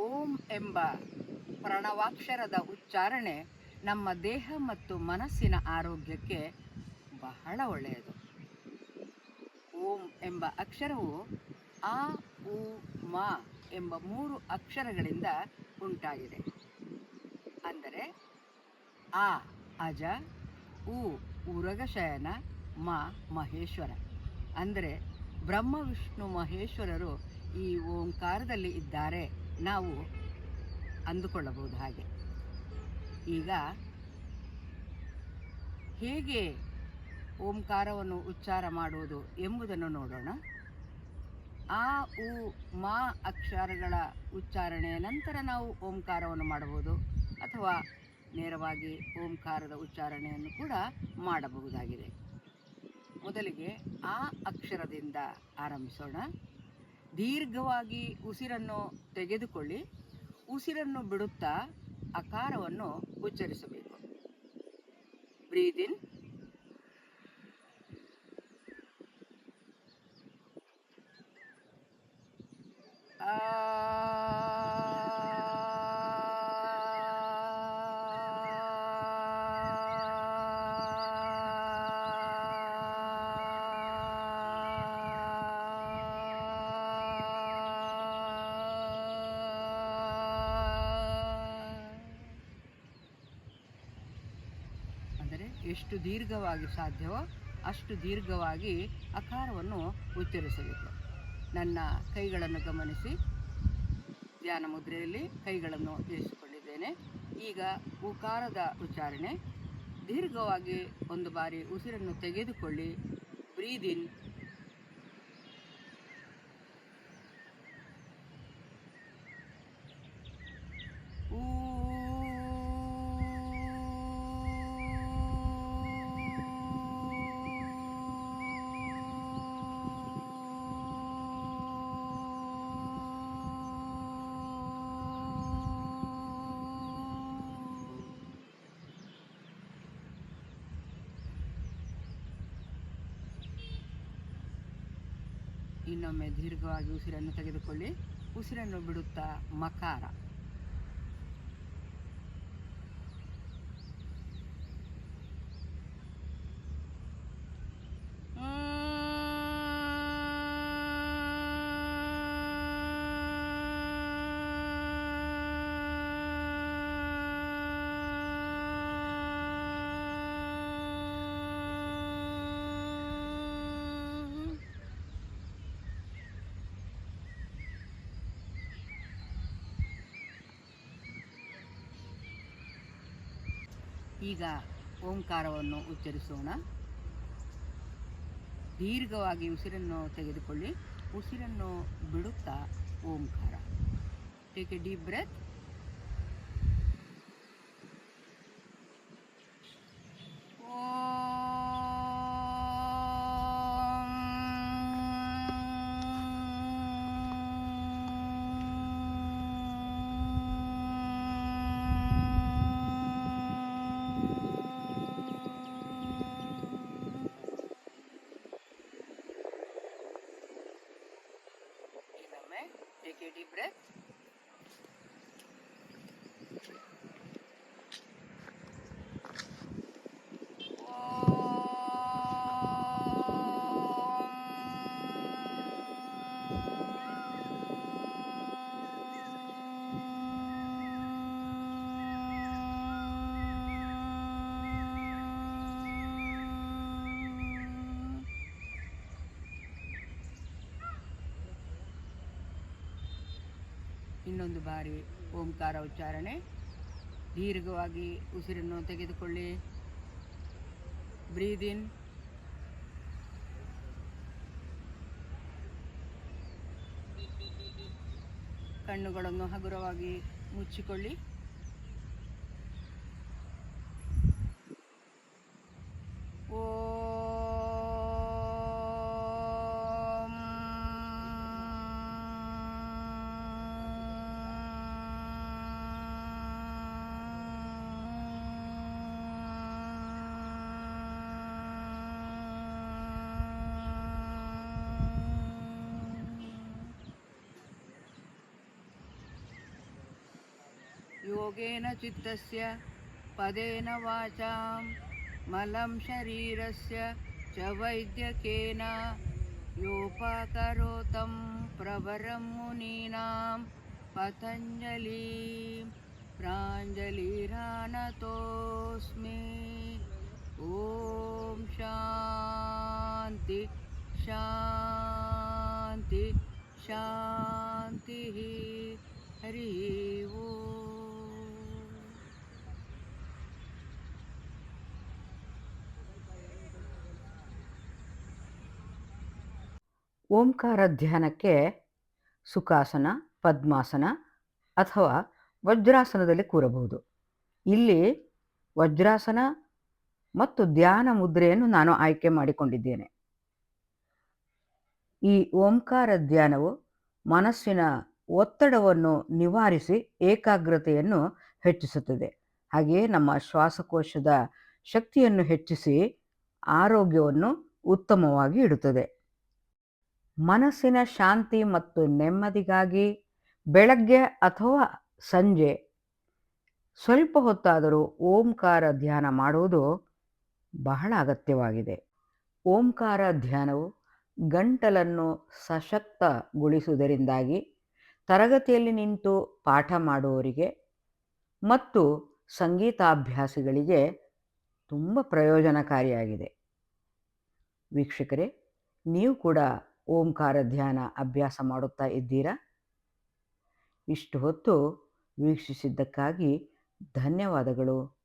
ಓಂ ಎಂಬ ಪ್ರಣವಾಕ್ಷರದ ಉಚ್ಚಾರಣೆ ನಮ್ಮ ದೇಹ ಮತ್ತು ಮನಸ್ಸಿನ ಆರೋಗ್ಯಕ್ಕೆ ಬಹಳ ಒಳ್ಳೆಯದು. ಓಂ ಎಂಬ ಅಕ್ಷರವು ಆ, ಉ, ಮ ಎಂಬ 3 ಅಕ್ಷರಗಳಿಂದ ಉಂಟಾಗಿದೆ. ಅಂದರೆ ಆ ಅಜ, ಉ ಉರಗಶಯನ, ಮ ಮಹೇಶ್ವರ. ಅಂದರೆ ಬ್ರಹ್ಮ ವಿಷ್ಣು ಮಹೇಶ್ವರರು ಈ ಓಂಕಾರದಲ್ಲಿ ಇದ್ದಾರೆ ನಾವು ಅಂದುಕೊಳ್ಳಬಹುದು. ಹಾಗೆ ಈಗ ಹೇಗೆ ಓಂಕಾರವನ್ನು ಉಚ್ಚಾರ ಮಾಡುವುದು ಎಂಬುದನ್ನು ನೋಡೋಣ. ಆ, ಉ, ಮ ಅಕ್ಷರಗಳ ಉಚ್ಚಾರಣೆಯ ನಂತರ ನಾವು ಓಂಕಾರವನ್ನು ಮಾಡಬಹುದು, ಅಥವಾ ನೇರವಾಗಿ ಓಂಕಾರದ ಉಚ್ಚಾರಣೆಯನ್ನು ಕೂಡ ಮಾಡಬಹುದಾಗಿದೆ. ಮೊದಲಿಗೆ ಆ ಅಕ್ಷರದಿಂದ ಆರಂಭಿಸೋಣ. ದೀರ್ಘವಾಗಿ ಉಸಿರನ್ನು ತೆಗೆದುಕೊಳ್ಳಿ. ಉಸಿರನ್ನು ಬಿಡುತ್ತಾ ಅಕಾರವನ್ನು ಉಚ್ಚರಿಸಬೇಕು. ಬ್ರೀದ್ ಇನ್, ಅಂದರೆ ಎಷ್ಟು ದೀರ್ಘವಾಗಿ ಸಾಧ್ಯವೋ ಅಷ್ಟು ದೀರ್ಘವಾಗಿ ಅಕಾರವನ್ನು ಉಚ್ಚರಿಸಬೇಕು. ನನ್ನ ಕೈಗಳನ್ನು ಗಮನಿಸಿ. ಧ್ಯಾನ ಮುದ್ರೆಯಲ್ಲಿ ಕೈಗಳನ್ನು ಇರಿಸಿಕೊಂಡಿದ್ದೇನೆ. ಈಗ ಉಕಾರದ ಉಚ್ಚಾರಣೆ. ದೀರ್ಘವಾಗಿ ಒಂದು ಬಾರಿ ಉಸಿರನ್ನು ತೆಗೆದುಕೊಳ್ಳಿ. ಬ್ರೀದ್ ಇನ್, ಊ, ಇನ್ನೊಮ್ಮೆ ದೀರ್ಘವಾಗಿ ಉಸಿರನ್ನು ತೆಗೆದುಕೊಳ್ಳಿ. ಉಸಿರನ್ನು ಬಿಡುತ್ತಾ ಮಕಾರ. ಈಗ ಓಂಕಾರವನ್ನು ಉಚ್ಚರಿಸೋಣ. ದೀರ್ಘವಾಗಿ ಉಸಿರನ್ನು ತೆಗೆದುಕೊಳ್ಳಿ. ಉಸಿರನ್ನು ಬಿಡುತ್ತಾ ಓಂಕಾರ. Take a deep breath. Take a deep breath. ಇನ್ನೊಂದು ಬಾರಿ ಓಂಕಾರ ಉಚ್ಚಾರಣೆ. ದೀರ್ಘವಾಗಿ ಉಸಿರನ್ನು ತೆಗೆದುಕೊಳ್ಳಿ. ಬ್ರೀದ್ ಇನ್, ಕಣ್ಣುಗಳನ್ನು ಹಗುರವಾಗಿ ಮುಚ್ಚಿಕೊಳ್ಳಿ. योगेन चित्तस्य पदेन वाचां मलं शरीरस्य च वैद्यकेन योपाकरोतं प्रवरं मुनीनां पतञ्जलिं प्राञ्जलिरानतोऽस्मि। ॐ शान्ति शान्ति शान्तिः। हरि ओम्। ಓಂಕಾರ ಧ್ಯಾನಕ್ಕೆ ಸುಖಾಸನ, ಪದ್ಮಾಸನ ಅಥವಾ ವಜ್ರಾಸನದಲ್ಲಿ ಕೂರಬಹುದು. ಇಲ್ಲಿ ವಜ್ರಾಸನ ಮತ್ತು ಧ್ಯಾನ ಮುದ್ರೆಯನ್ನು ನಾನು ಆಯ್ಕೆ ಮಾಡಿಕೊಂಡಿದ್ದೇನೆ. ಈ ಓಂಕಾರ ಧ್ಯಾನವು ಮನಸ್ಸಿನ ಒತ್ತಡವನ್ನು ನಿವಾರಿಸಿ ಏಕಾಗ್ರತೆಯನ್ನು ಹೆಚ್ಚಿಸುತ್ತದೆ. ಹಾಗೆಯೇ ನಮ್ಮ ಶ್ವಾಸಕೋಶದ ಶಕ್ತಿಯನ್ನು ಹೆಚ್ಚಿಸಿ ಆರೋಗ್ಯವನ್ನು ಉತ್ತಮವಾಗಿ ಇಡುತ್ತದೆ. ಮನಸ್ಸಿನ ಶಾಂತಿ ಮತ್ತು ನೆಮ್ಮದಿಗಾಗಿ ಬೆಳಗ್ಗೆ ಅಥವಾ ಸಂಜೆ ಸ್ವಲ್ಪ ಹೊತ್ತಾದರೂ ಓಂಕಾರ ಧ್ಯಾನ ಮಾಡುವುದು ಬಹಳ ಅಗತ್ಯವಾಗಿದೆ. ಓಂಕಾರ ಧ್ಯಾನವು ಗಂಟಲನ್ನು ಸಶಕ್ತಗೊಳಿಸುವುದರಿಂದಾಗಿ ತರಗತಿಯಲ್ಲಿ ನಿಂತು ಪಾಠ ಮಾಡುವವರಿಗೆ ಮತ್ತು ಸಂಗೀತಾಭ್ಯಾಸಿಗಳಿಗೆ ತುಂಬ ಪ್ರಯೋಜನಕಾರಿಯಾಗಿದೆ. ವೀಕ್ಷಕರೇ, ನೀವು ಕೂಡ ಓಂಕಾರ ಧ್ಯಾನ ಅಭ್ಯಾಸ ಮಾಡುತ್ತಾ ಇದ್ದೀರಾ? ಇಷ್ಟು ಹೊತ್ತು ವೀಕ್ಷಿಸಿದ್ದಕ್ಕಾಗಿ ಧನ್ಯವಾದಗಳು.